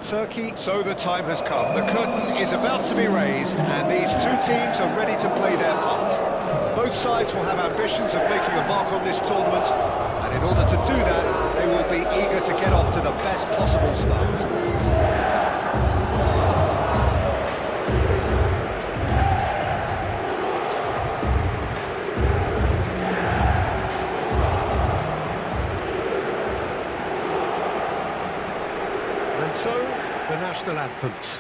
Turkey, so the time has come. The curtain is about to be raised, and these two teams are ready to play their part. Both sides will have ambitions of making a mark on this tournament, and in order to do that, they will be eager to get off to the best possible start. And so, the national anthems.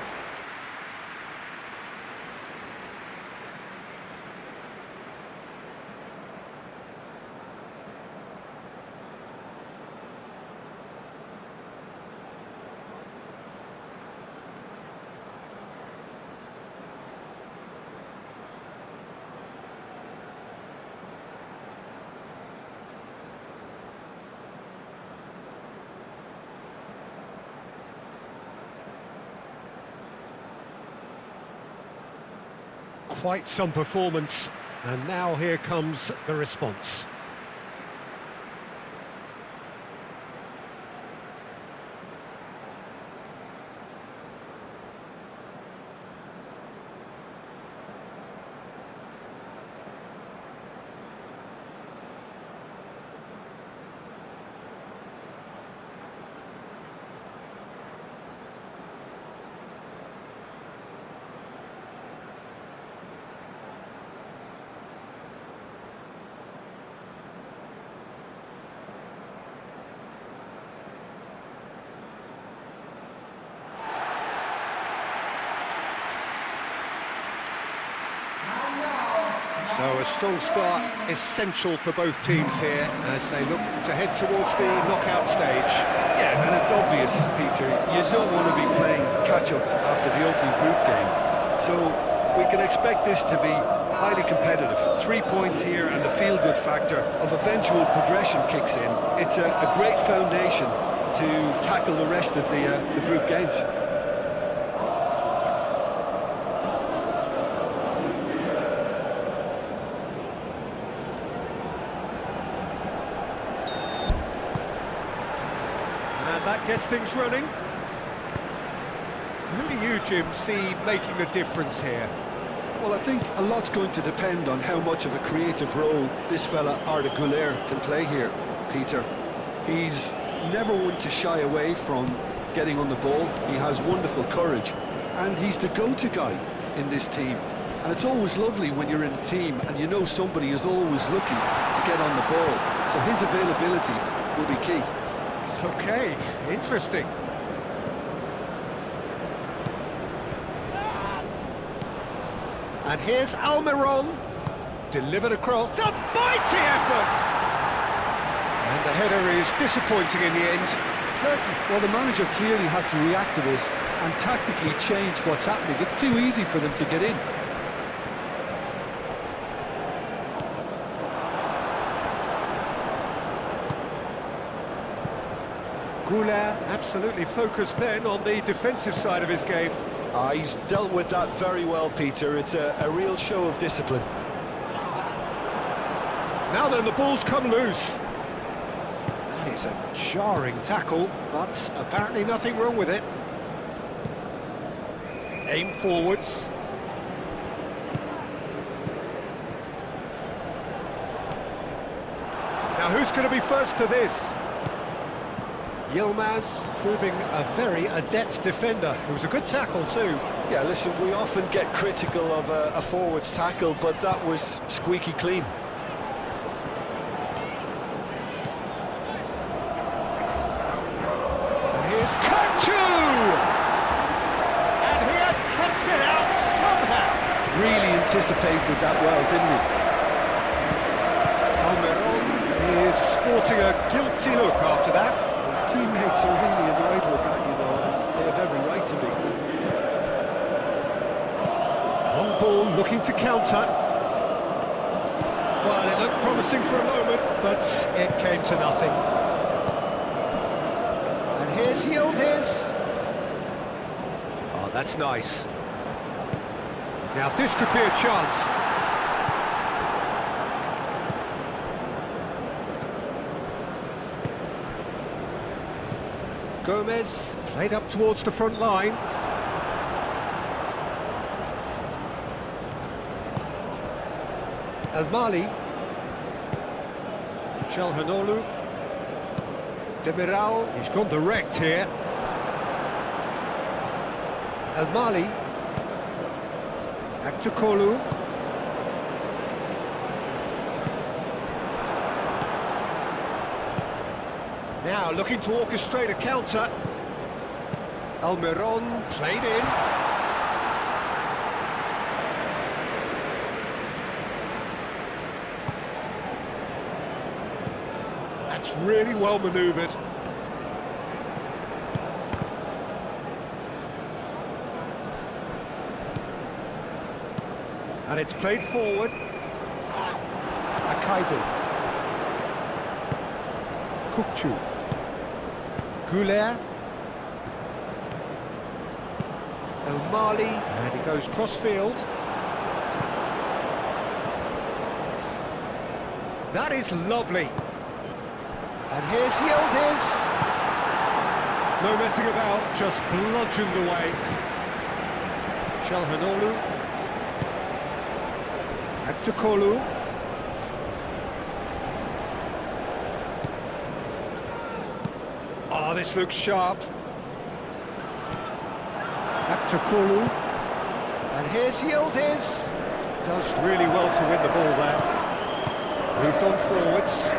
Quite some performance, and now here comes the response. So a strong start essential for both teams here as they look to head towards the knockout stage. Yeah, and it's obvious, Peter, you don't want to be playing catch-up after the opening group game. So we can expect this to be highly competitive. 3 points here and the feel-good factor of eventual progression kicks in. It's a great foundation to tackle the rest of the group games. And that gets things running. Who do you, Jim, see making the difference here? Well, I think a lot's going to depend on how much of a creative role this fella Arda Güler can play here, Peter. He's never one to shy away from getting on the ball. He has wonderful courage, and he's the go-to guy in this team. And it's always lovely when you're in a team and you know somebody is always looking to get on the ball. So his availability will be key. Okay, interesting. And here's Almiron, delivered across, a mighty effort! And the header is disappointing in the end. Turkey, well, the manager clearly has to react to this and tactically change what's happening. It's too easy for them to get in. Güler absolutely focused then on the defensive side of his game. He's dealt with that very well, Peter. It's a real show of discipline. Now then, the ball's come loose. That is a jarring tackle, but apparently nothing wrong with it. Aim forwards. Now who's going to be first to this? Yilmaz proving a very adept defender. It was a good tackle too. Yeah, listen, we often get critical of a forward's tackle, but that was squeaky clean. And here's Kachu! And he has kept it out somehow. Really anticipated that well, didn't he? Almiron is sporting a guilty look after that. Teammates are really annoyed with that, you know, and they have every right to be. Long ball looking to counter. Well, it looked promising for a moment, but it came to nothing. And here's Yildiz. Oh, that's nice. Now this could be a chance. Gomez played up towards the front line. El Mali. Çalhanoğlu. Demiral, he's gone direct here. El Mali. Aktukolu. Now looking to orchestrate a counter. Almiron played in. That's really well manoeuvred. And it's played forward. Akaidu. Kukçu. Goulet. El Mali, and he goes cross-field. That is lovely. And here's Yildiz. No messing about, just bludgeoned away. Çalhanoğlu. Aktukolu. Oh, this looks sharp. Aktukolu. And here's Yildiz. Does really well to win the ball there. Moved on forwards.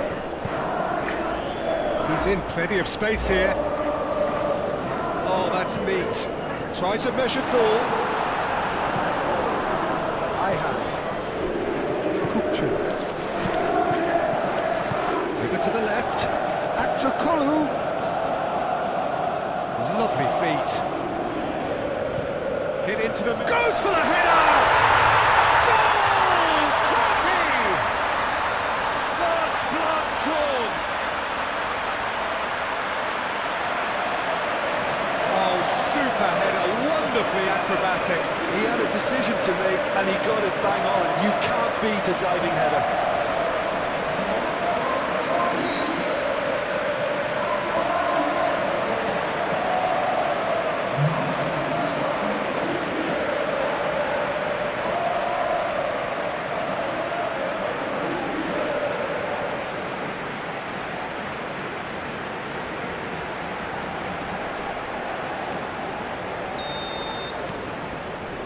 He's in plenty of space here. Oh, that's neat. Tries a measured ball. Kukçu. Over to the left. Aktukolu. Lovely feet. Hit into the... Goes for the header! Goal! Turkey! First blood drawn. Oh, super header. Wonderfully acrobatic. He had a decision to make and he got it bang on. You can't beat a diving header.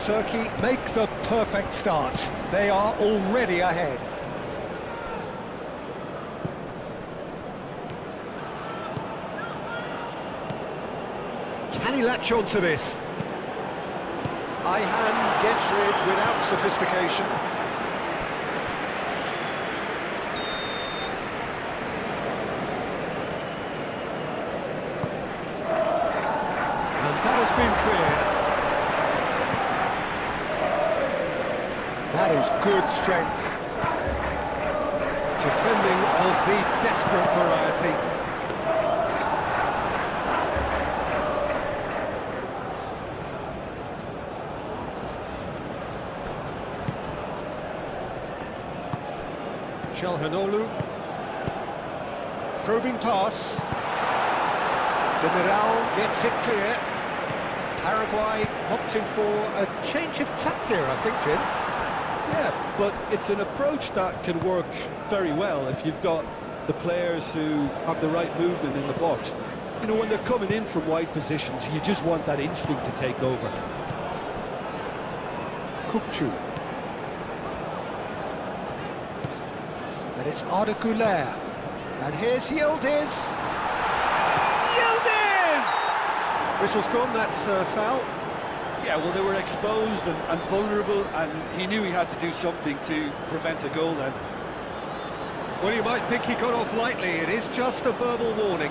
Turkey make the perfect start. They are already ahead. Can he latch on to this? Ayhan gets rid without sophistication. And that has been cleared. That is good strength. Defending of the desperate variety. Çalhanoğlu. Probing pass. Demiral gets it clear. Paraguay opting for a change of tack here, I think, Jim. Yeah, but it's an approach that can work very well if you've got the players who have the right movement in the box. You know, when they're coming in from wide positions, you just want that instinct to take over. Kukçu. And it's Arda Güler. And here's Yildiz. Yildiz! Whistle's gone, that's foul. Yeah, well, they were exposed and vulnerable, and he knew he had to do something to prevent a goal then. Well, you might think he got off lightly. It is just a verbal warning.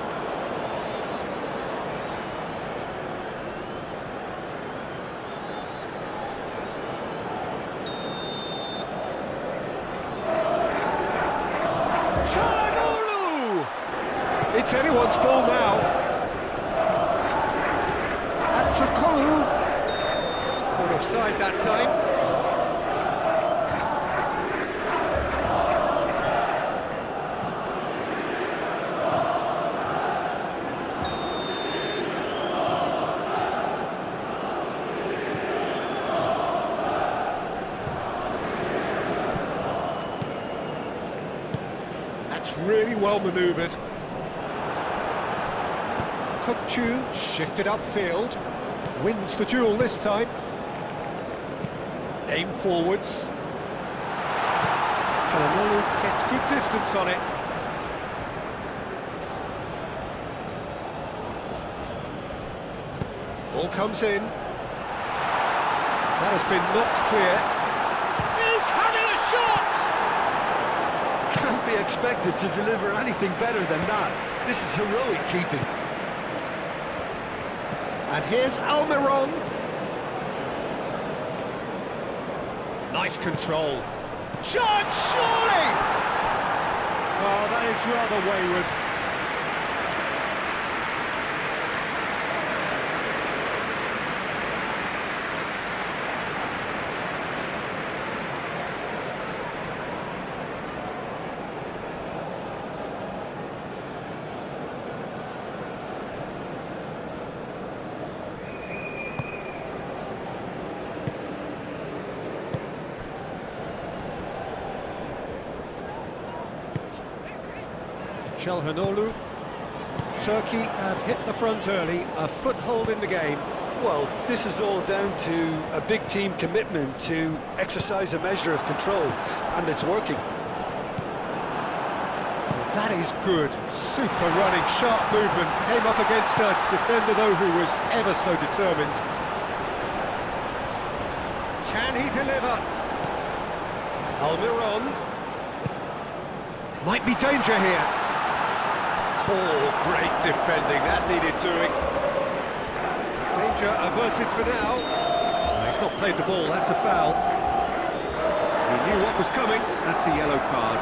Çalhanoğlu! It's anyone's ball now. Aktukolu. Caught offside that time. That's really well manoeuvred. Chu shifted upfield, wins the duel this time. Aim forwards. Chalanolu gets good distance on it. Ball comes in. That has been knocked clear. He's having a shot! Can't be expected to deliver anything better than that. This is heroic keeping. And here's Almiron. Nice control. Shot, surely! Oh, that is rather wayward. Çalhanoğlu. Turkey have hit the front early, a foothold in the game. Well, this is all down to a big team commitment to exercise a measure of control, and it's working. That is good. Super running, sharp movement. Came up against a defender, though, who was ever so determined. Can he deliver? Almiron. Might be danger here. Oh, great defending, that needed doing. Danger averted for now. He's not played the ball, that's a foul. He knew what was coming, that's a yellow card.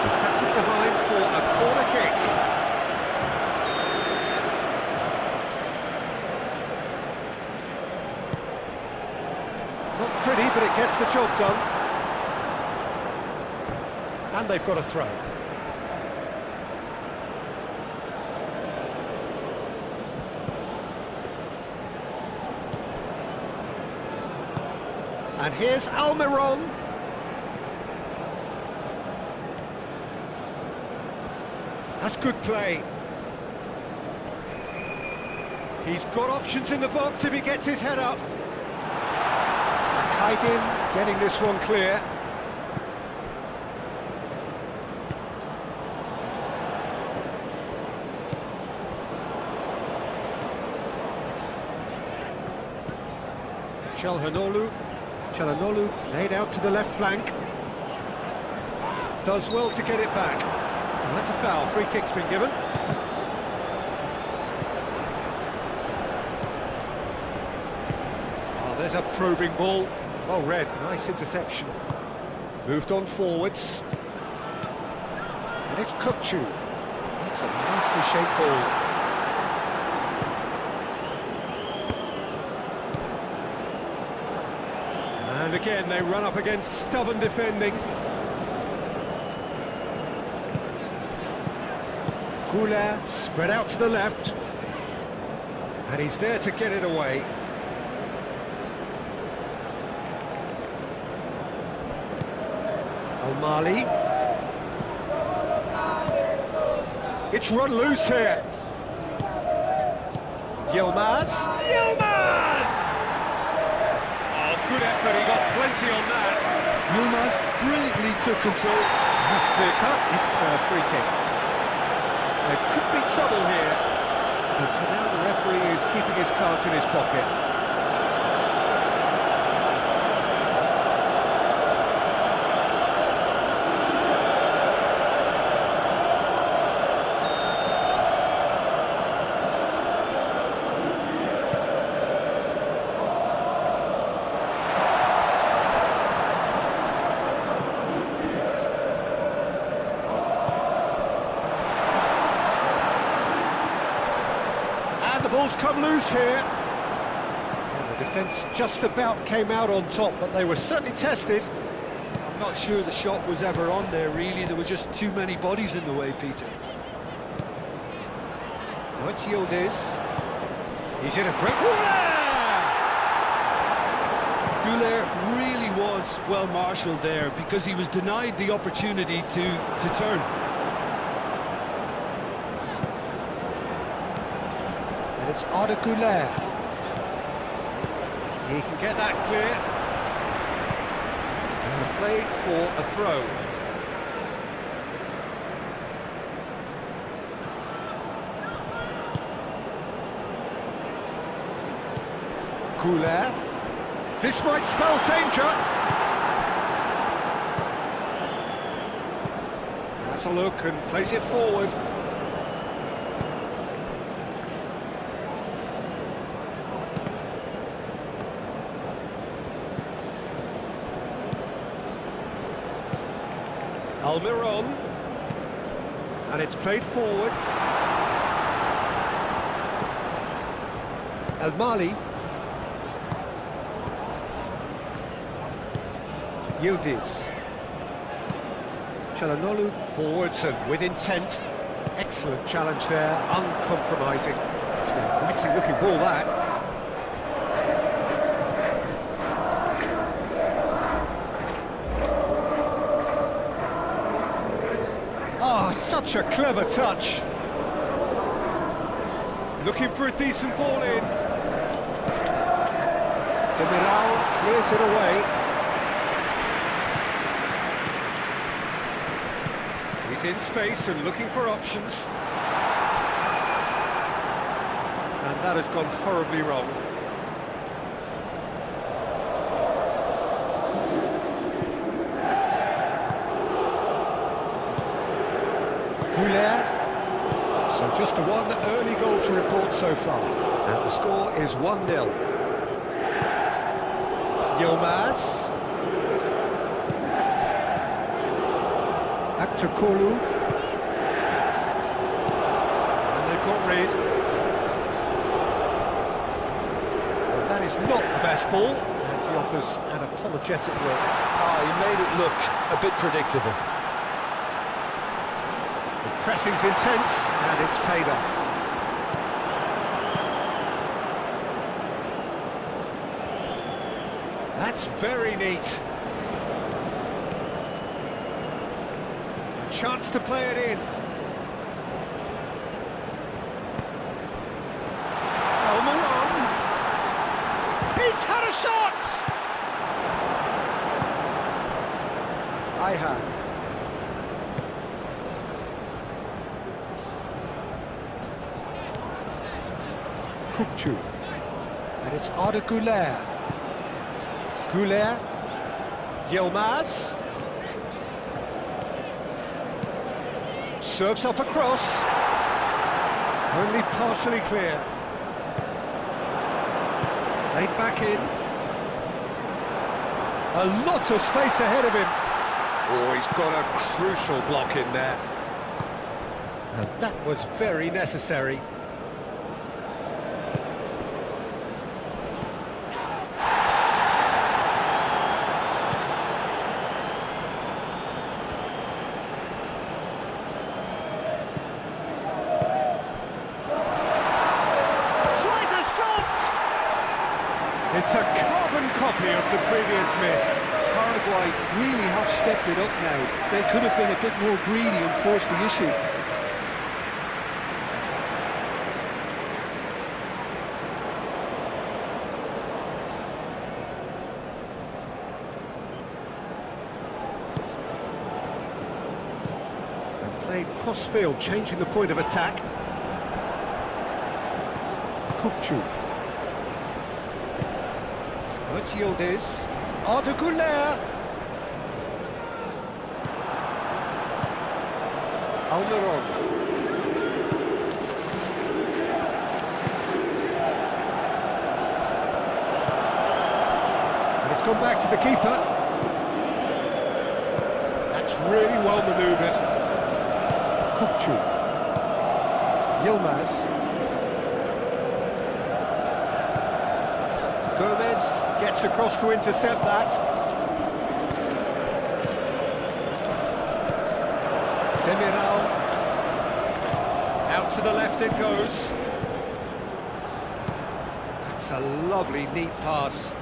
Deflected behind for a corner kick. Not pretty, but it gets the job done. And they've got a throw. And here's Almiron. That's good play. He's got options in the box if he gets his head up. Kaidin getting this one clear. Çalhanoğlu played out to the left flank. Does well to get it back. Well, that's a foul, free kick's been given. Oh, there's a probing ball. Well read, nice interception. Moved on forwards. And it's Kukçu. That's a nicely shaped ball. And again, they run up against stubborn defending. Goulart spread out to the left. And he's there to get it away. Al-Mali. It's run loose here. Yilmaz. Yilmaz! Oh, good effort, he got plenty on that. Yilmaz brilliantly took control. That's clear cut, it's a free kick. There could be trouble here. And for now the referee is keeping his cards in his pocket. Ball's come loose here. And the defence just about came out on top, but they were certainly tested. I'm not sure the shot was ever on there, really. There were just too many bodies in the way, Peter. Now it's Yildiz. He's in a great... Goulet really was well marshalled there because he was denied the opportunity to turn. And it's Arda Goulet. He can get that clear. And the play for a throw. Goulet. This might spell danger. Has a look and plays it forward. Almiron. And it's played forward. El Mali. Yildiz. Çalhanoğlu forwards and with intent. Excellent challenge there, uncompromising. It's an inviting looking ball, that. Ah, such a clever touch. Looking for a decent ball in. Demiral clears it away. He's in space and looking for options. And that has gone horribly wrong. Goulet. So just the one early goal to report so far. And the score is 1-0. Yilmaz. Back to Kolu. And they've got rid. Well, that is not the best ball, and he offers an apologetic look. He made it look a bit predictable. The pressing's intense, and it's paid off. That's very neat. Chance to play it in. Almiron. He's had a shot! Ayhan. Kukçu. And it's Arda Goulet. Goulet. Yilmaz. Serves up across. Only partially clear. Played back in. A lot of space ahead of him. Oh, he's got a crucial block in there. And that was very necessary. It's a carbon copy of the previous miss. Paraguay really have stepped it up now. They could have been a bit more greedy and forced the issue. And played cross-field, changing the point of attack. Kukçu. Oh, it's Yildiz. Arda Goulet. Almiron. And it's gone back to the keeper. That's really well manoeuvred. Kukçu. Yilmaz. Gomez gets across to intercept that. Demiral. Out to the left it goes. That's a lovely, neat pass.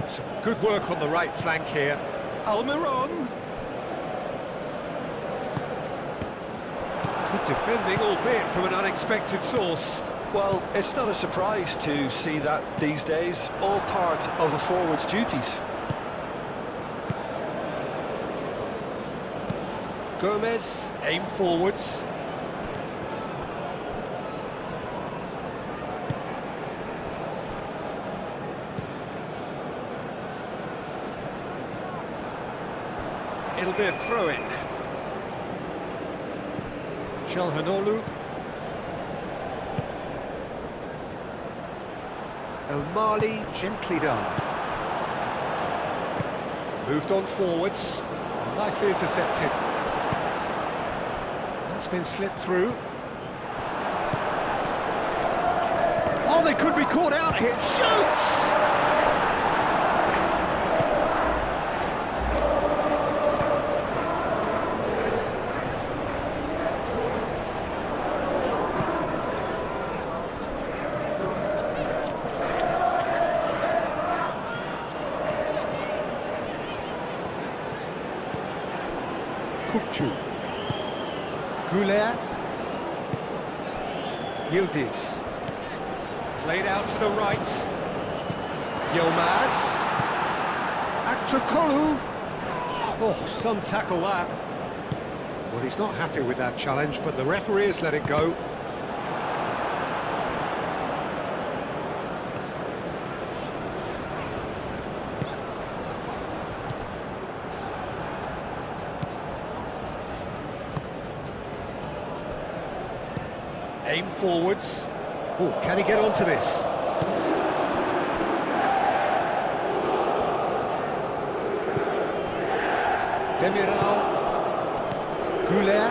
Some good work on the right flank here. Almiron. Good defending, albeit from an unexpected source. Well, it's not a surprise to see that these days, all part of a forward's duties. Gomez, aim forwards. It'll be a throw-in. Çalhanoğlu. El Mali, gently done. Moved on forwards. Nicely intercepted. That's been slipped through. Oh, they could be caught out here. Shoots! Kukçu. Güler. Yildiz. Played out to the right. Yilmaz. Akçakolu. Oh, some tackle that. Well, he's not happy with that challenge, but the referee has let it go. Aim forwards. Oh, can he get onto this? Demiral. Güler.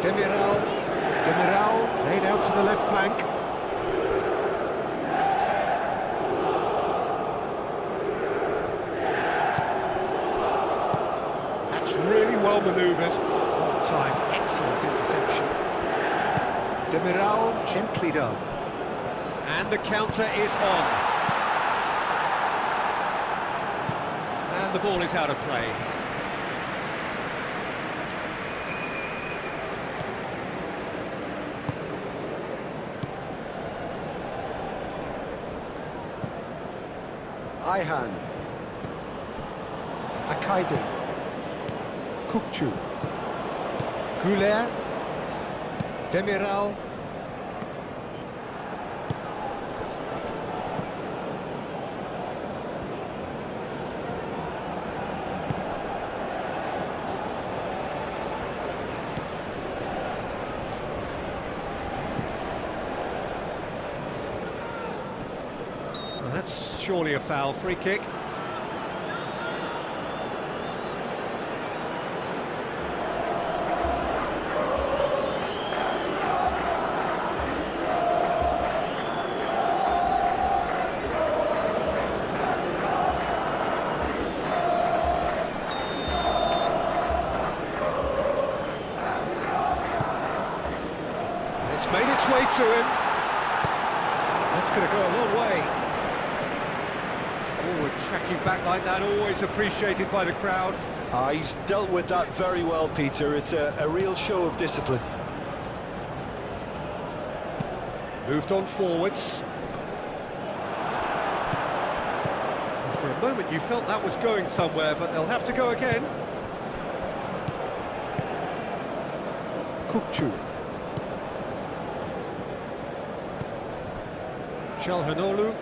Demiral. Demiral played out to the left flank. That's really well manoeuvred. On time, excellent interception. Demiral, gently done. And the counter is on. And the ball is out of play. Ayhan. Akaydı. Kukçu. Güler. Demiral. Well, that's surely a foul. Free kick. It's made its way to him. That's going to go a long way. Forward tracking back like that, always appreciated by the crowd. He's dealt with that very well, Peter. It's a real show of discipline. Moved on forwards. And for a moment you felt that was going somewhere, but they'll have to go again. Kukçu. Çalhanoğlu.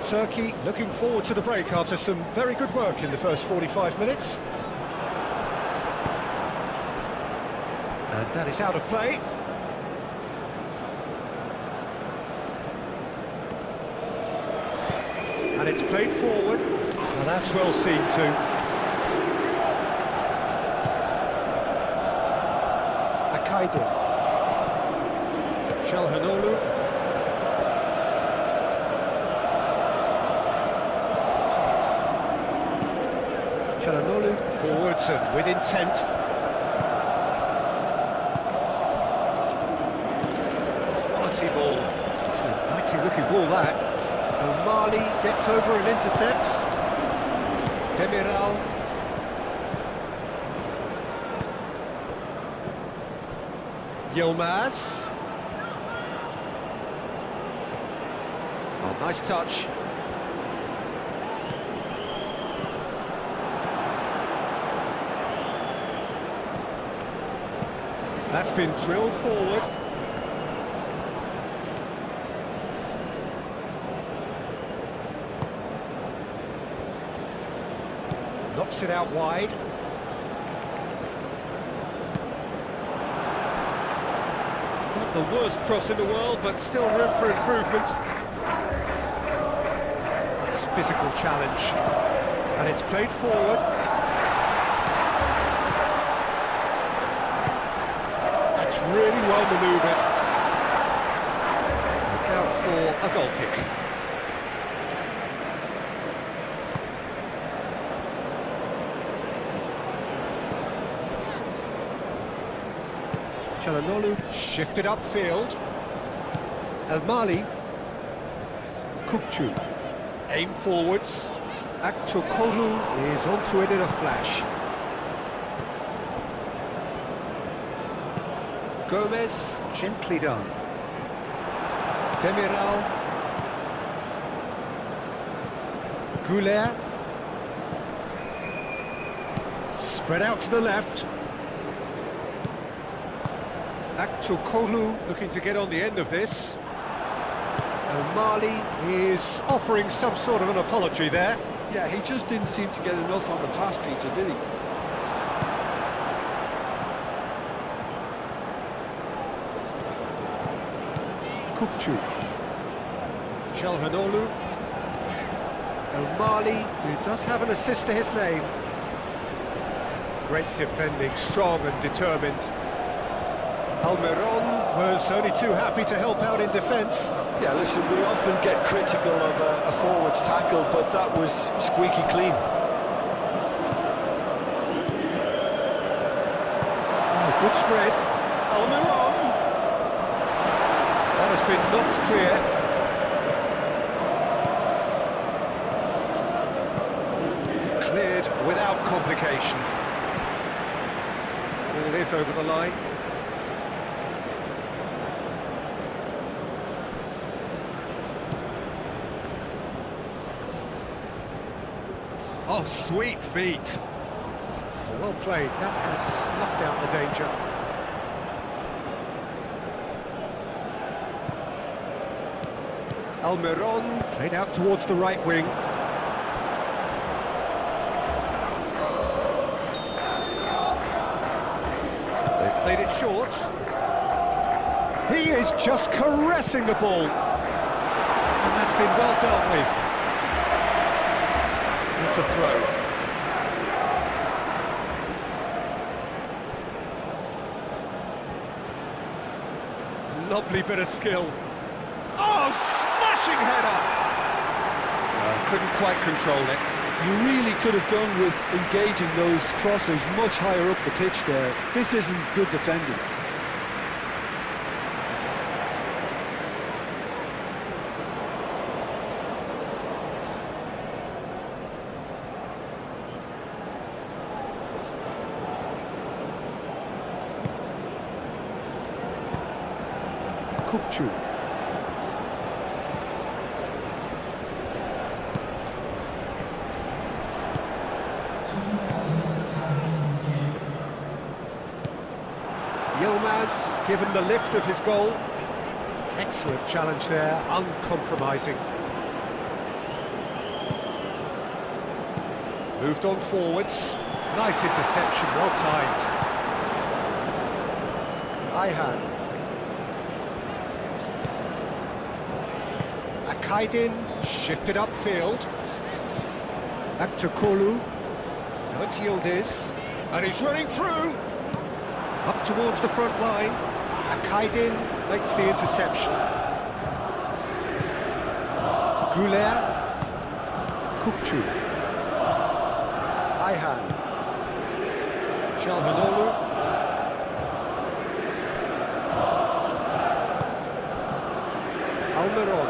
Turkey looking forward to the break after some very good work in the first 45 minutes. And that is out of play. And it's played forward. And that's well seen too. Akaidin. Çalhanoğlu. Çalhanoğlu forwards and with intent. Quality ball. It's an inviting looking ball that. O'Malley gets over and intercepts. Demiral. Yilmaz. Oh, nice touch. That's been drilled forward. Knocks it out wide. Not the worst cross in the world, but still room for improvement. Nice physical challenge. And it's played forward. That's really well manoeuvred. It's out for a goal kick. Çalhanoğlu shifted upfield. O'Malley. Kukçu. Aim forwards. Aktürkoğlu is onto it in a flash. Gomez, gently done. Demiral. Güler. Spread out to the left. Aktürkoğlu looking to get on the end of this. O'Malley is offering some sort of an apology there. Yeah, he just didn't seem to get enough on the pass, Peter, did he? Kukçu. Çalhanoğlu. O'Malley, who does have an assist to his name. Great defending, strong and determined. Almiron was only too happy to help out in defence. Yeah, listen, we often get critical of a forward's tackle, but that was squeaky clean. Oh, good spread. Almiron! That has been knocked clear. Cleared without complication. And it is over the line. Oh, sweet feet. Well played. That has snuffed out the danger. Almiron played out towards the right wing. They've played it short. He is just caressing the ball. And that's been well dealt with. It's a throw. Lovely bit of skill. Oh, smashing header! Couldn't quite control it. You really could have done with engaging those crosses much higher up the pitch there. This isn't good defending. Kukçu. Yilmaz given the lift of his goal. Excellent challenge there, uncompromising. Moved on forwards. Nice interception, well timed. Ayhan. Akaidin shifted upfield. Aktürkoğlu. Now it's Yildiz. And he's running through. Up towards the front line. Akaidin makes the interception. Goulet. Kukçu. Ayhan. Çalhanoğlu. Almiron.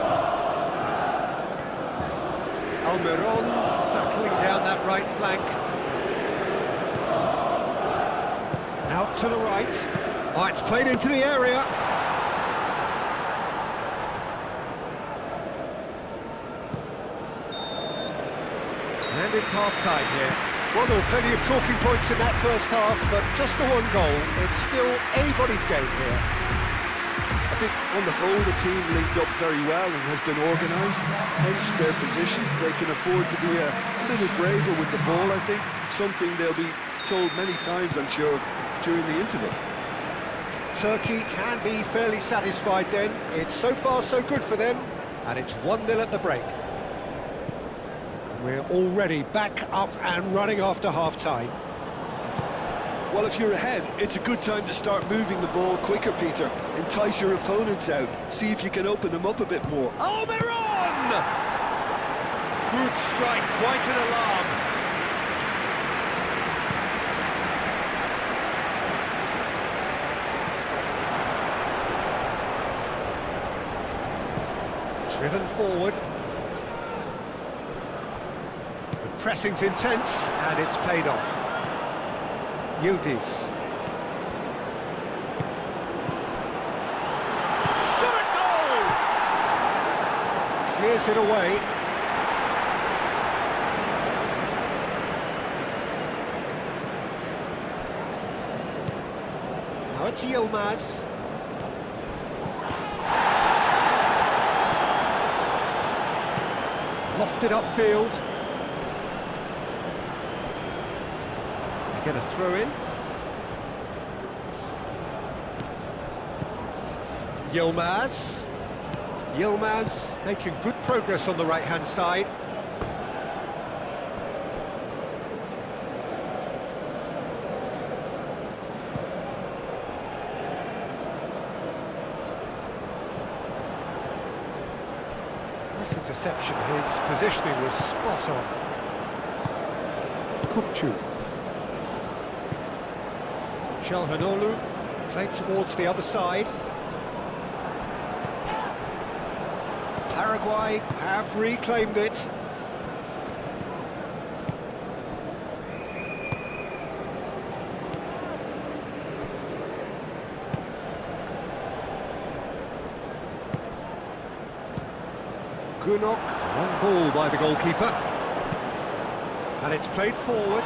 Almiron battling down that right flank. Out to the right. Oh, it's played into the area. And it's half-time here. Well, there were plenty of talking points in that first half, but just the one goal. It's still anybody's game here. I think on the whole the team linked up very well and has been organised, hence their position. They can afford to be a little braver with the ball, I think. Something they'll be told many times, I'm sure, during the interval. Turkey can be fairly satisfied then. It's so far so good for them, and it's 1-0 at the break. We're already back up and running after half-time. Well, if you're ahead, it's a good time to start moving the ball quicker, Peter. Entice your opponents out. See if you can open them up a bit more. Almiron! Good strike, quite an alarm. Driven forward. The pressing's intense, and it's paid off. Yildiz. Shot at goal! Clears it away. Now it's Yilmaz. Lofted upfield. They get a throw in. Yilmaz. Yilmaz making good progress on the right-hand side. Nice interception. His positioning was spot on. Kukçu. Çalhanoğlu played towards the other side. Paraguay have reclaimed it. Gunok, long ball by the goalkeeper. And it's played forward.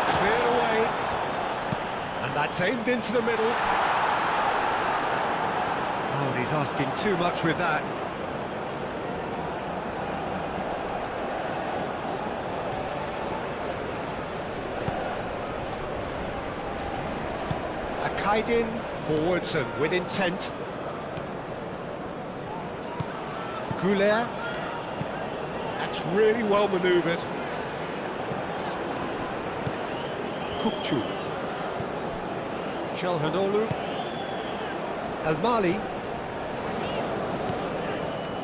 Cleared away. And that's aimed into the middle. Oh, and he's asking too much with that. Akaidin forwards and with intent. Goulet. That's really well manoeuvred. Kukçu. Çalhanoğlu. El Mali.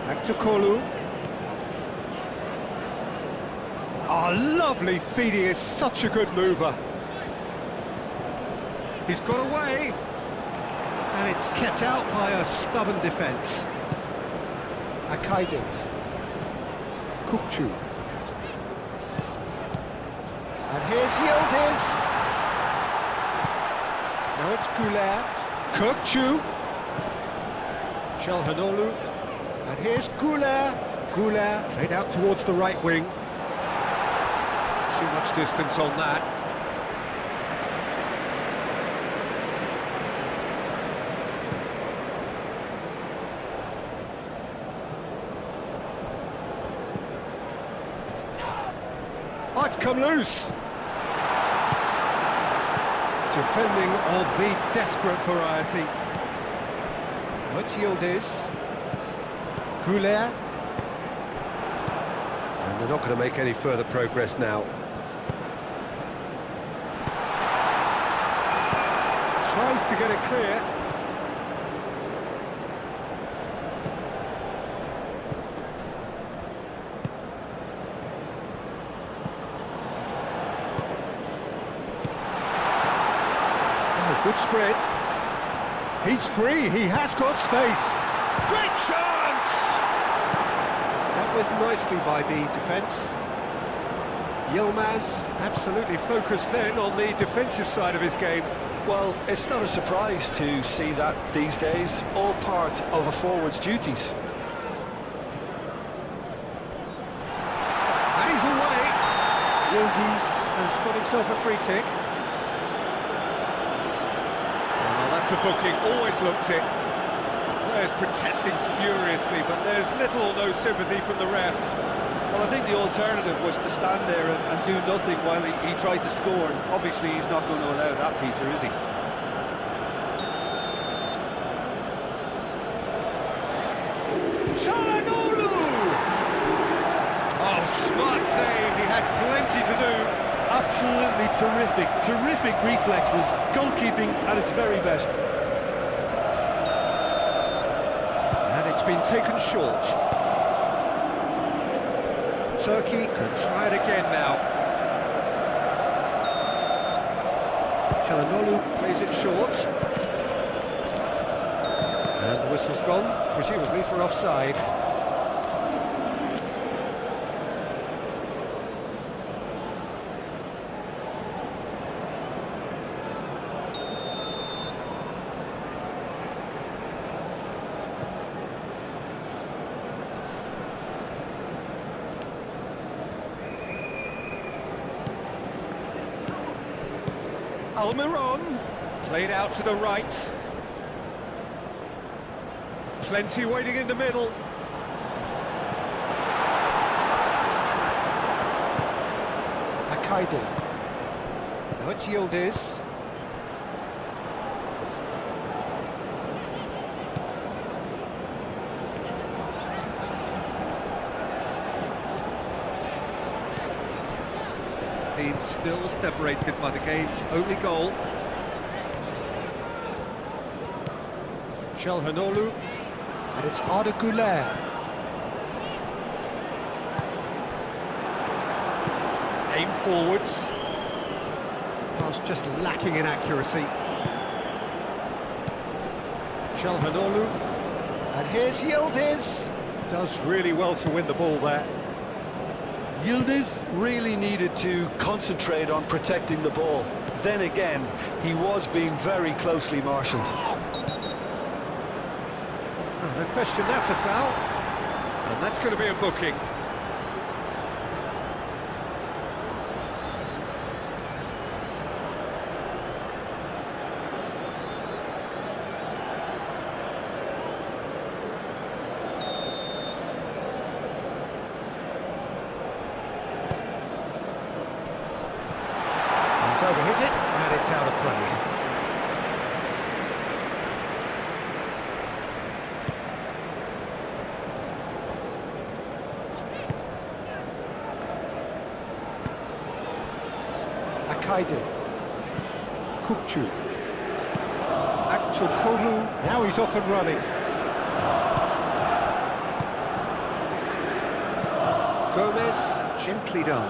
Back to Kolu. Oh, lovely feed. He is such a good mover. He's got away. And it's kept out by a stubborn defence. Akaidin. Kukçu. And here's Yildiz. Now it's Goulet. Kukçu. Çalhanoğlu. And here's Goulet. Goulet played out towards the right wing. Too much distance on that. Oh, it's come loose. Defending of the desperate variety. Oh, it's Yildiz. Goulet. And they're not going to make any further progress now. Tries to get it clear. Oh, good spread. He's free, he has got space. Great chance! Dealt with nicely by the defence. Yilmaz absolutely focused then on the defensive side of his game. Well, it's not a surprise to see that these days, all part of a forward's duties. And he's away. Yildiz has got himself a free kick. Well, that's a booking, always looked it. Players protesting furiously, but there's little or no sympathy from the ref. Well, I think the alternative was to stand there and do nothing while he tried to score. And obviously, he's not going to allow that, Peter, is he? Çalhanoğlu! Oh, smart save, he had plenty to do. Absolutely terrific, terrific reflexes. Goalkeeping at its very best. And it's been taken short. Turkey can try it again now. Çalhanoğlu plays it short. And the whistle's gone, presumably for offside. Almiron. Played out to the right. Plenty waiting in the middle. Akaidi. Now it's Yildiz. Team still separated by the game's only goal. Çalhanoğlu, and it's Arda Güler. Aim forwards. Pass just lacking in accuracy. Çalhanoğlu, and here's Yildiz. Does really well to win the ball there. Yildiz really needed to concentrate on protecting the ball. Then again, he was being very closely marshalled. Oh, no question, that's a foul. And that's going to be a booking. He's overhit it, and it's out of play. Akaidi. Kukçu. Aktürkoğlu, now he's off and running. Gomez, gently done.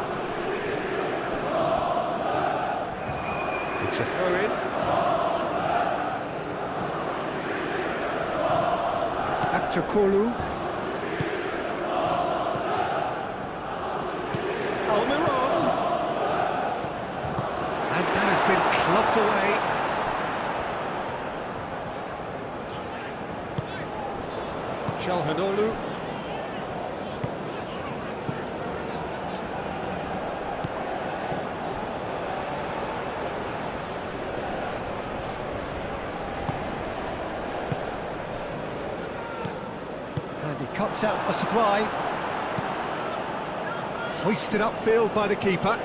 It's a throw-in. Aktürkoğlu. Almiron. And that has been clubbed away. Çalhanoğlu. And he cuts out the supply. Hoisted upfield by the keeper.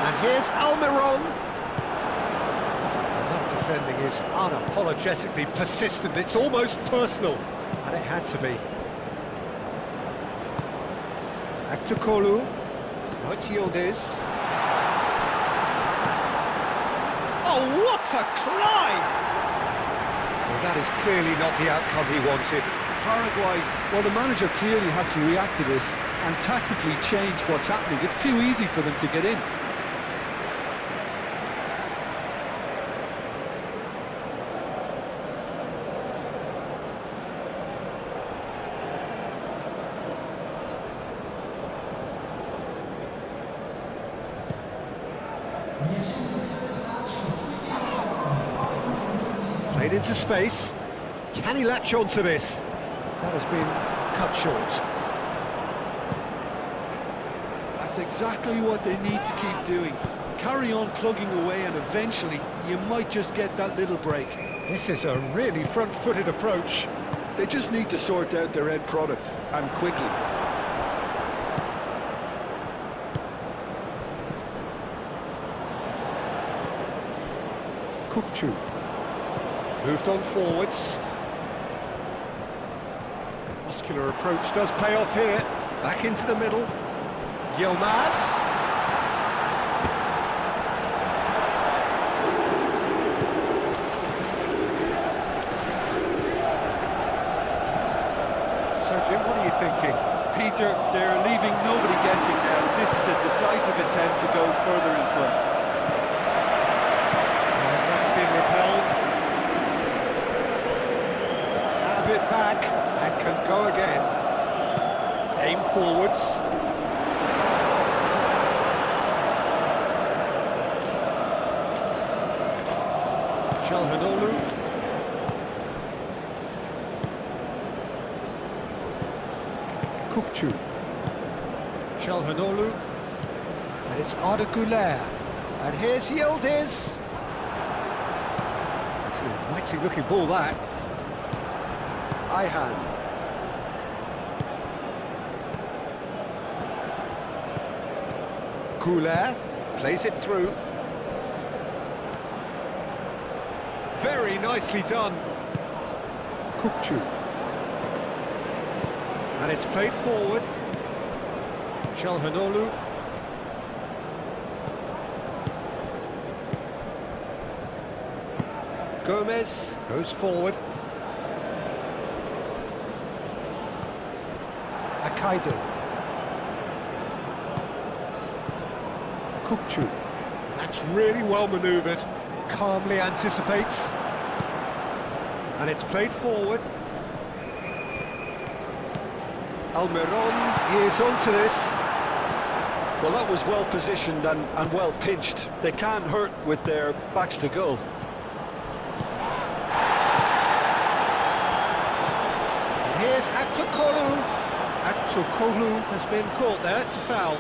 And here's Almiron. That defending is unapologetically persistent. It's almost personal, and it had to be. Back to Kolu. Now it's Yildiz. Oh, what a climb! Well, that is clearly not the outcome he wanted. Paraguay, well, the manager clearly has to react to this and tactically change what's happening. It's too easy for them to get in. Played into space. Can he latch on to this? That has been cut short. That's exactly what they need to keep doing. Carry on plugging away and eventually you might just get that little break. This is a really front-footed approach. They just need to sort out their end product, and quickly. Kukçu. Moved on forwards. Muscular approach does pay off here. Back into the middle. Yilmaz. So Jim, what are you thinking? Peter, they're leaving nobody guessing now. This is a decisive attempt to go further in front. That's been repelled. Have it back and can go again. Aim forwards. Çalhanoğlu. Kukçu. Çalhanoğlu. And it's Arda Güler. And here's Yildiz. It's an inviting looking ball, that. Ayhan. Güler plays it through. Very nicely done. Kukçu. And it's played forward. Çalhanoğlu. Gomez goes forward. Akaidu. Kukçu. That's really well manoeuvred. Calmly anticipates. And it's played forward. Almiron is onto this. Well, that was well positioned and well pinched. They can't hurt with their backs to goal. And here's Aktokolu. Aktokolu has been caught there, it's a foul.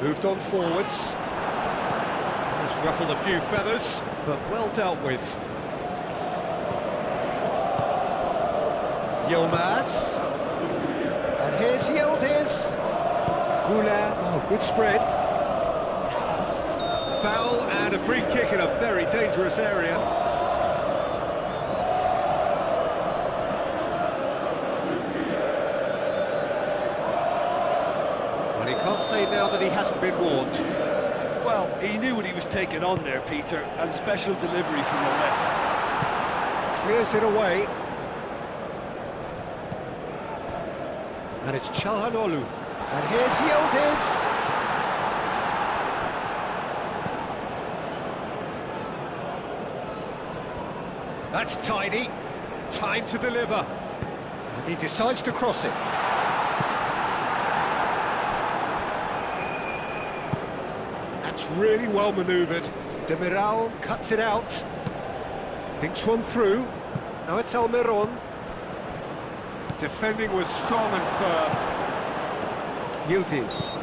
Moved on forwards. Has ruffled a few feathers, but well dealt with. Yilmaz. And here's Yildiz. Güler. Oh, good spread. Foul and a free kick in a very dangerous area. Well, he can't say now that he hasn't been warned. Well, he knew what he was taking on there, Peter, and special delivery from the ref. Clears it away. And it's Çalhanoğlu. And here's Yildiz. That's tidy. Time to deliver. And he decides to cross it. That's really well manoeuvred. Demiral cuts it out. Dinks one through. Now it's Almiron. Defending was strong and firm. Yildiz.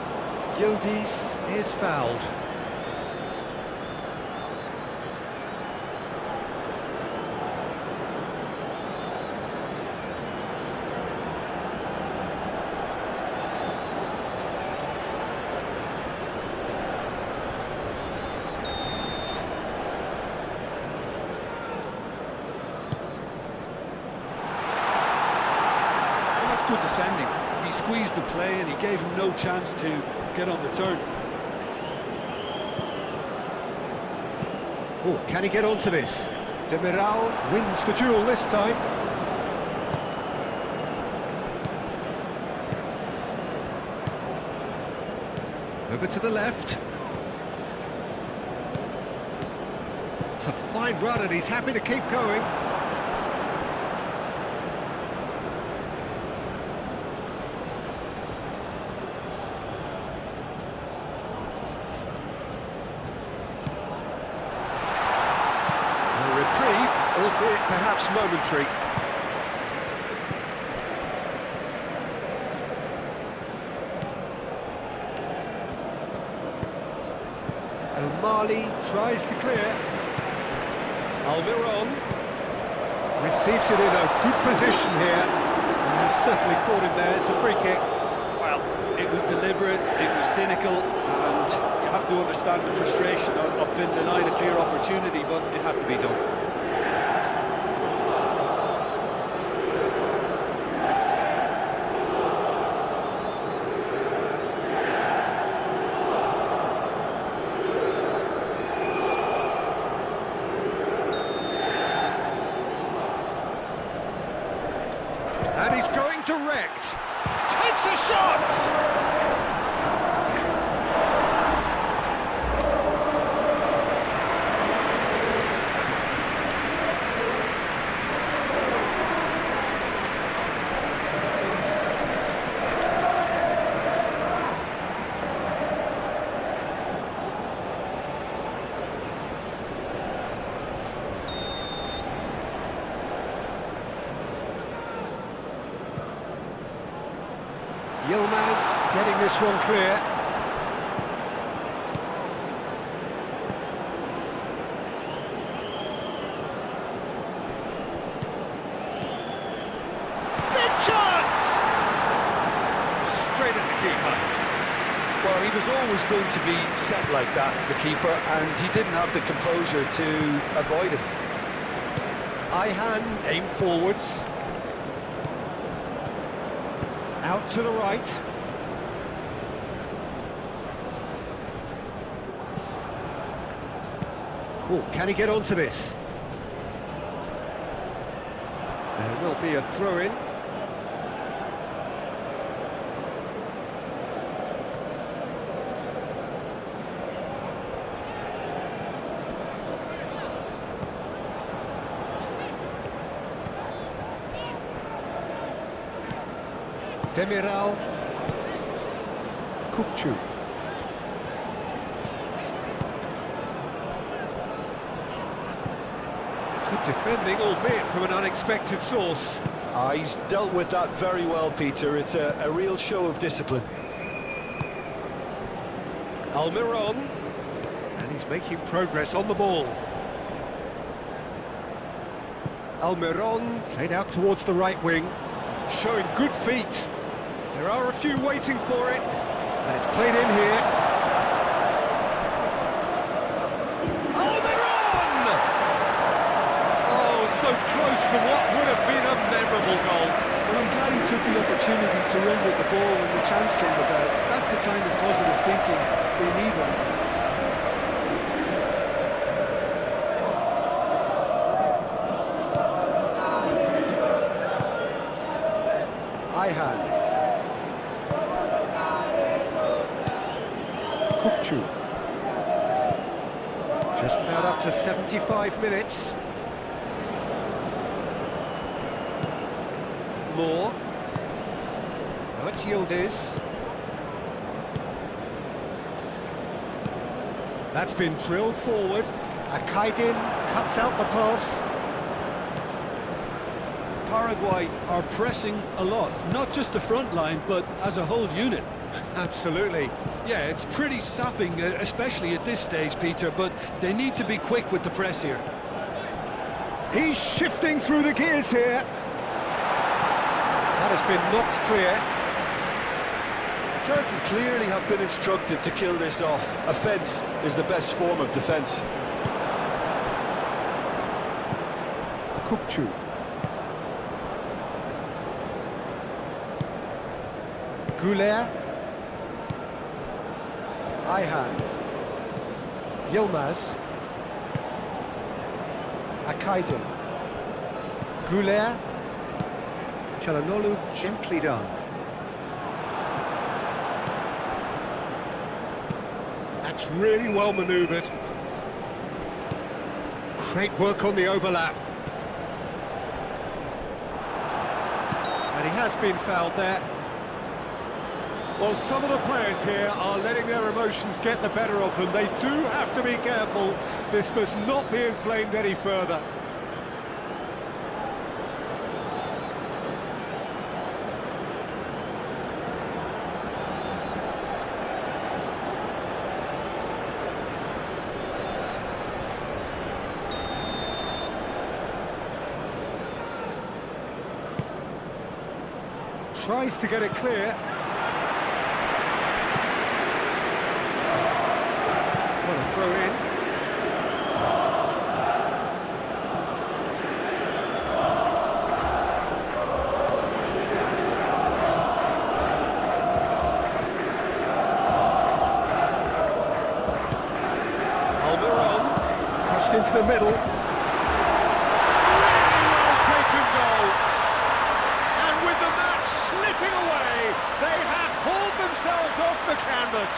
Yildiz is fouled. Good defending. He squeezed the play and he gave him no chance to get on the turn. Oh, can he get onto this? Demiral wins the duel this time. Over to the left. It's a fine run and he's happy to keep going. Albeit perhaps momentary. O'Malley tries to clear. Almiron receives it in a good position here. And he's certainly caught him there. It's a free kick. Well, it was deliberate, it was cynical, and you have to understand the frustration of being denied a clear opportunity, but it had to be done. And he's going direct. Takes a shot! Yilmaz getting this one clear. Big chance! Straight at the keeper. Well, he was always going to be set like that, the keeper, and he didn't have the composure to avoid it. Ihan aim forwards. Out to the right. Oh, can he get onto this? There will be a throw-in. Demiral. Kupchu. Good defending, albeit from an unexpected source. He's dealt with that very well, Peter. It's a real show of discipline. Almiron. And he's making progress on the ball. Almiron played out towards the right wing. Showing good feet. There are a few waiting for it. And it's played in here. Almiron! Oh, so close to what would have been a memorable goal. Well, I'm glad he took the opportunity to run with the ball when the chance came about. That's the kind of positive thinking they need right now. Ihan. Kupchu. Just about up to 75 minutes. Moore. Now it's Yildiz. That's been drilled forward. Akaydin cuts out the pass. Paraguay are pressing a lot, not just the front line, but as a whole unit. Absolutely. Yeah, it's pretty sapping, especially at this stage, Peter, but they need to be quick with the press here. He's shifting through the gears here. That has been knocked clear. Turkey clearly have been instructed to kill this off. Offence is the best form of defence. Kupchu. Goulet. Ayhan. Yilmaz. Akaydın. Goulet. Çalhanoğlu gently done. That's really well manoeuvred. Great work on the overlap. And he has been fouled there. Well, some of the players here are letting their emotions get the better of them. They do have to be careful. This must not be inflamed any further. Tries to get it clear. What a throw in. Almiron pushed into the middle. Slipping away, they have hauled themselves off the canvas.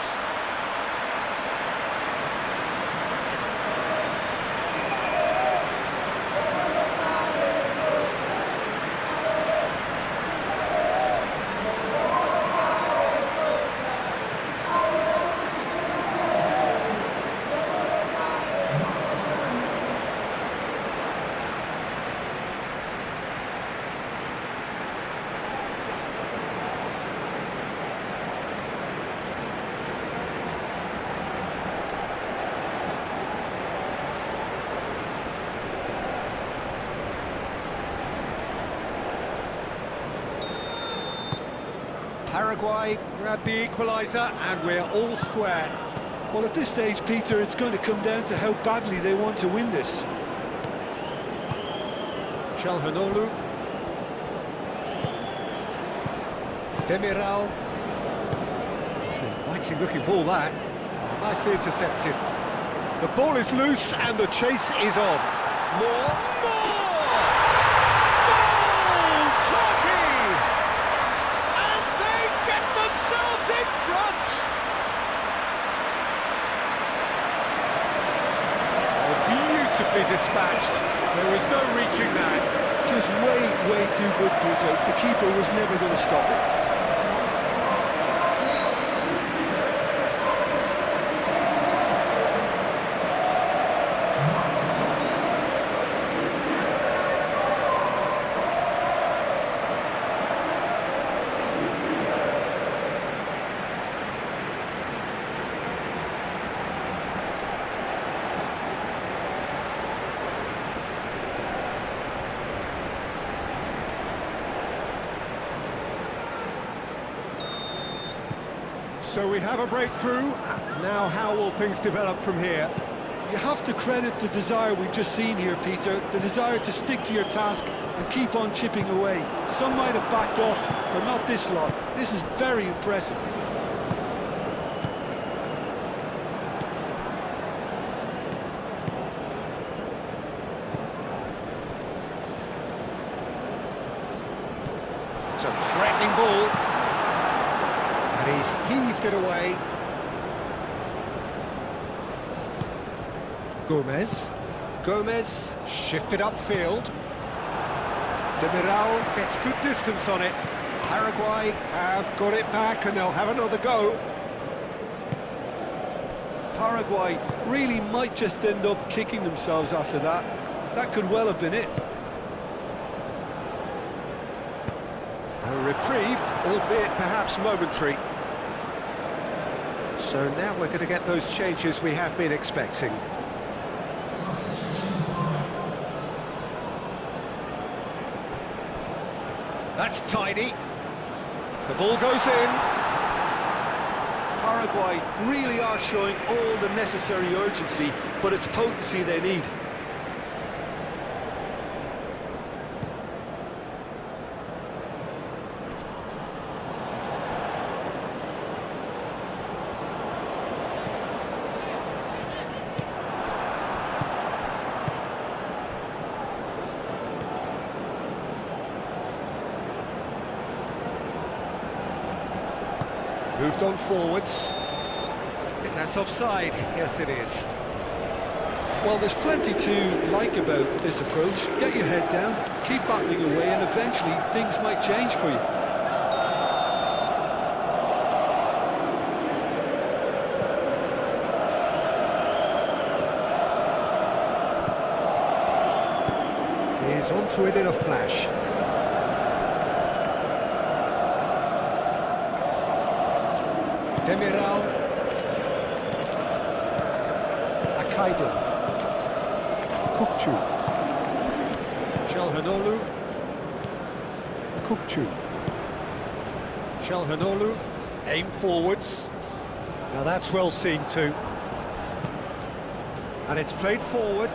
Paraguay grab the equaliser and we're all square. Well, at this stage, Peter, it's going to come down to how badly they want to win this. Çalhanoğlu. Demiral. It's an inviting looking ball, that. Nicely intercepted. The ball is loose and the chase is on. More! Goal! Turkey! And they get themselves in front! Oh, beautifully dispatched. There was no reaching that. Just way too good, Peter. The keeper was never going to stop it. So we have a breakthrough. Now how will things develop from here? You have to credit the desire we've just seen here, Peter. The desire to stick to your task and keep on chipping away. Some might have backed off, but not this lot. This is very impressive. It's a threatening ball. And he's heaved it away. Gomez shifted upfield. Demiral gets good distance on it. Paraguay have got it back and they'll have another go. Paraguay really might just end up kicking themselves after that. That could well have been it. A reprieve, albeit perhaps momentary. So now we're going to get those changes we have been expecting. That's tidy. The ball goes in. Paraguay really are showing all the necessary urgency, but it's potency they need. Moved on forwards. I think that's offside. Yes, it is. Well, there's plenty to like about this approach. Get your head down, keep battling away, and eventually things might change for you. He's onto it in a flash. Demiral. Akaido. Kukcu. Shalhanolu. Kukcu. Shalhanolu. Aim forwards. Now that's well seen too. And it's played forward.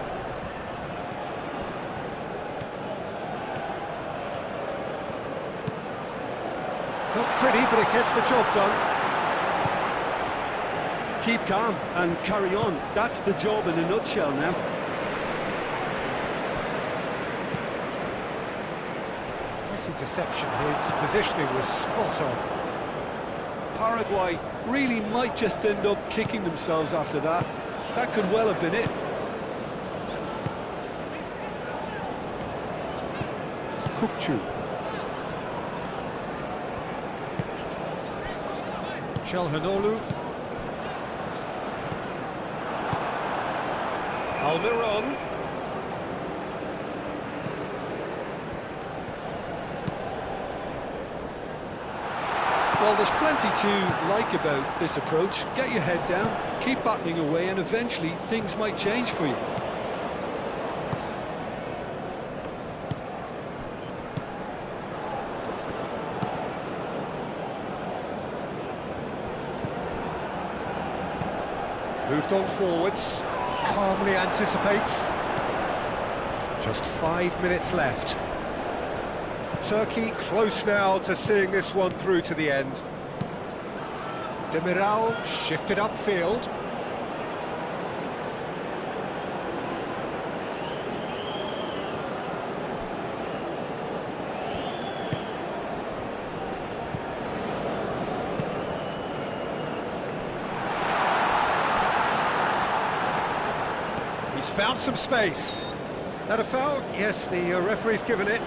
Not pretty, but it gets the job done. Keep calm and carry on. That's the job in a nutshell now. Nice interception. His positioning was spot on. Paraguay really might just end up kicking themselves after that. That could well have been it. Kukcu. Shalhanolu. Almiron. Well, there's plenty to like about this approach. Get your head down, keep battling away, and eventually things might change for you. Moved on forwards. Calmly anticipates. Just 5 minutes left. Turkey close now to seeing this one through to the end. Demiral shifted upfield. He's found some space. That a foul? Yes, the referee's given it.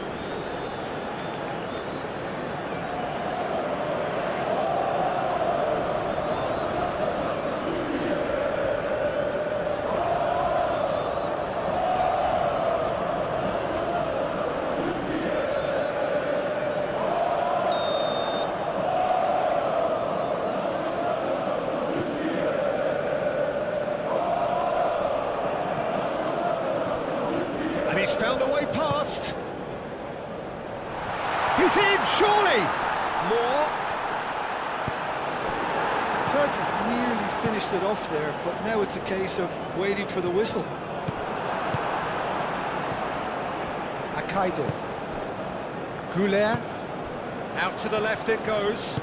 And he's found a way past. He's in, surely! More. Turkey nearly finished it off there, but now it's a case of waiting for the whistle. Akaido. Goulet. Out to the left it goes.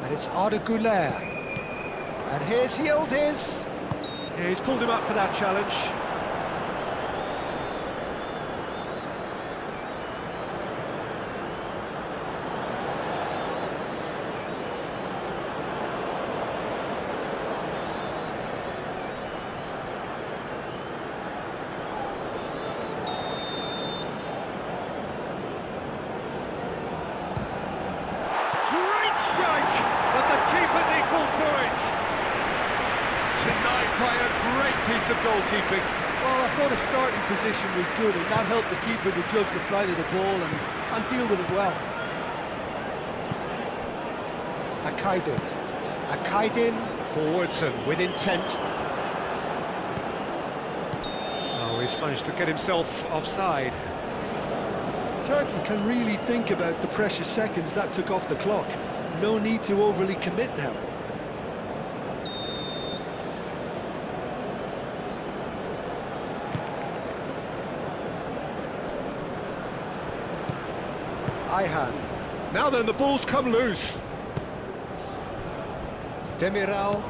And it's Arda Goulet. And here's Yildiz. Yeah, he's pulled him up for that challenge. Great strike, but the keeper's equal to it. Denied by a great piece of goalkeeping. Well, I thought his starting position was good, and that helped the keeper to judge the flight of the ball and deal with it well. Akaidin forwards and with intent. Oh, he's managed to get himself offside. Turkey can really think about the precious seconds that took off the clock. No need to overly commit now. Ayhan. Now then, the ball's come loose. Demiral.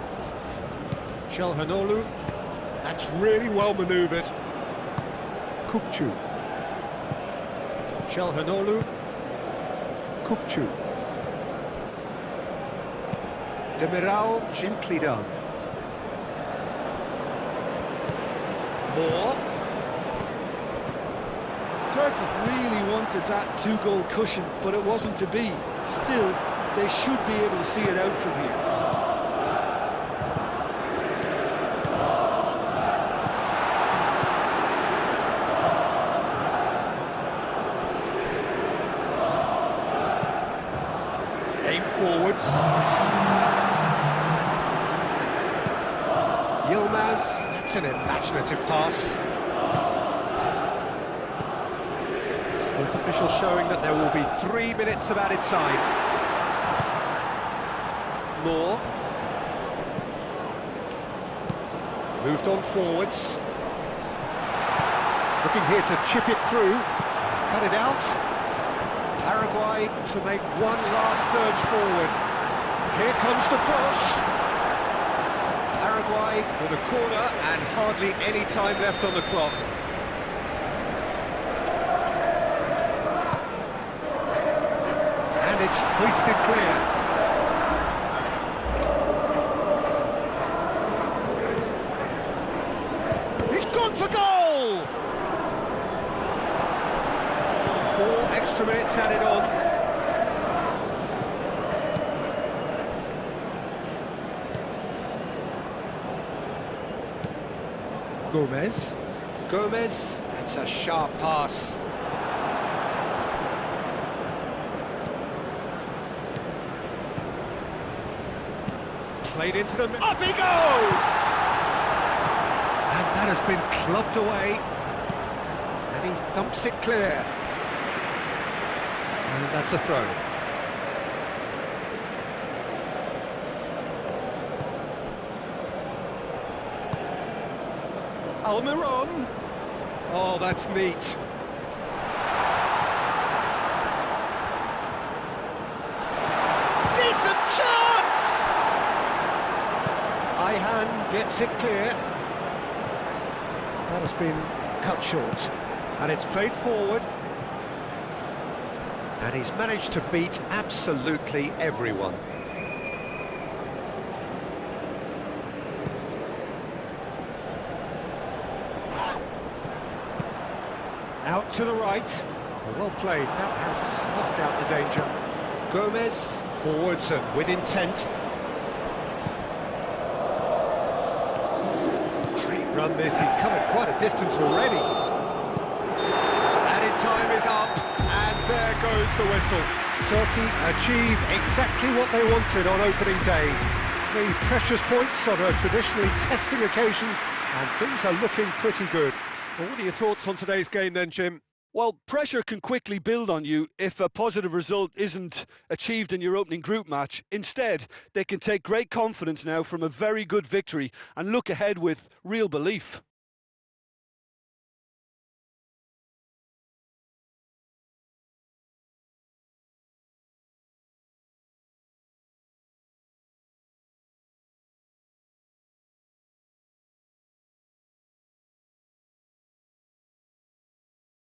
Çalhanoğlu. That's really well manoeuvred. Kukçu. Çalhanoğlu. Kukçu. Demiral, gently done. Moore. Turkey really wanted that two-goal cushion, but it wasn't to be. Still, they should be able to see it out from here. Aim forwards. Yilmaz, that's an imaginative pass. Both officials showing that there will be 3 minutes of added time. Moore. Moved on forwards. Looking here to chip it through. He's cut it out. Paraguay to make one last surge forward. Here comes the cross. Paraguay with a corner and hardly any time left on the clock. And it's hoisted clear. He's gone for goal! 4 extra minutes added on. Gomez, that's a sharp pass. Played into them, up he goes! And that has been clubbed away. And he thumps it clear. And that's a throw. Almiron. Oh, that's neat. Decent chance! Ayhan gets it clear. That has been cut short. And it's played forward. And he's managed to beat absolutely everyone. Out to the right. Well played. That has snuffed out the danger. Gomez, forwards and with intent. Great run this. He's covered quite a distance already. Added time is up. And there goes the whistle. Turkey achieve exactly what they wanted on opening day. 3 precious points on a traditionally testing occasion. And things are looking pretty good. Well, what are your thoughts on today's game then, Jim? Well, pressure can quickly build on you if a positive result isn't achieved in your opening group match. Instead, they can take great confidence now from a very good victory and look ahead with real belief.